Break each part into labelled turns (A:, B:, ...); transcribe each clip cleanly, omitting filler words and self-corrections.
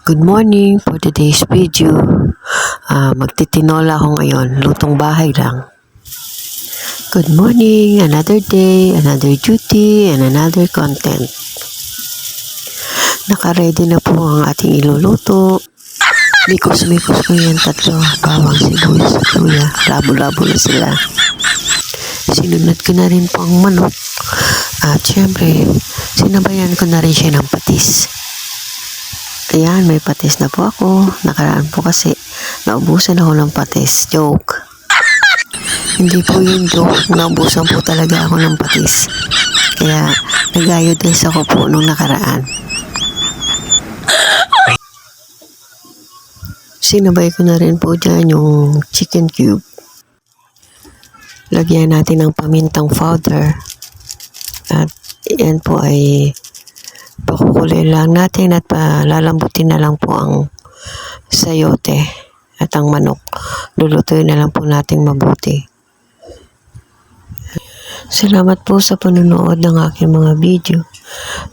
A: Good morning for today's video. Magtitinola ako ngayon. Lutong bahay lang. Good morning. Another day, another duty, and another content. Naka-ready na po ang ating iluluto. Mikos-mikos ko yan tatlo. Bawang, sibuyas at luya. Labo-labo na sila. Sinunod ko na rin po ang manok. At syempre, sinabayan ko na rin siya ng patis. Ayan, may patis na po ako. Nakaraan po kasi naubusan ako ng patis. Joke. Hindi po yung joke. Naubusan po talaga ako ng patis. Kaya nag-iodize ako po nung nakaraan. Sinabay ko na rin po dyan yung chicken cube. Lagyan natin ng pamintang powder. At yan po ay pakukulay lang natin at lalambutin na lang po ang sayote at ang manok. Lulutuin na lang po natin mabuti. Salamat po sa panonood ng aking mga video,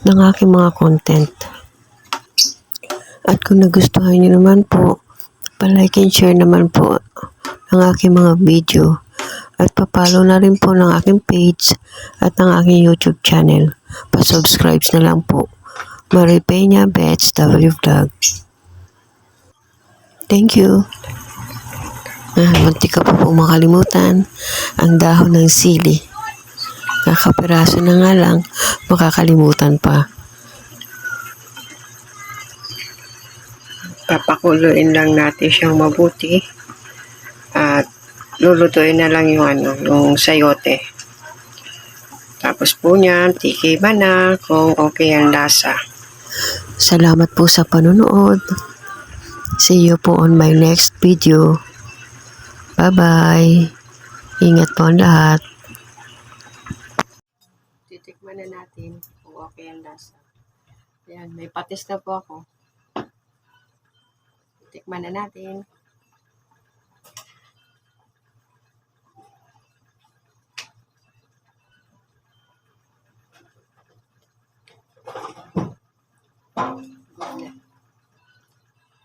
A: ng aking mga content. At kung nagustuhan niyo naman po, pa-like and share naman po ng aking mga video. At pa-follow na rin po ng aking page at ng aking YouTube channel. Pa-subscribe na lang po. Marie Peña Bets W Vlog. Thank you. Munti ka po makalimutan ang dahon ng sili. Kakapiraso na nga lang, makakalimutan pa. Papakuluin lang natin siyang mabuti. At lulutuin na lang yung sayote. Tapos po niyan, tikiman na kung okay ang lasa. Salamat po sa panonood. See you po on my next video. Bye-bye. Ingat po ang lahat. Titikman na natin kung okay ang lasa. Ayan, may patis na po ako. Tikman na natin.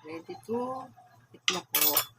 A: Ready to eat na po.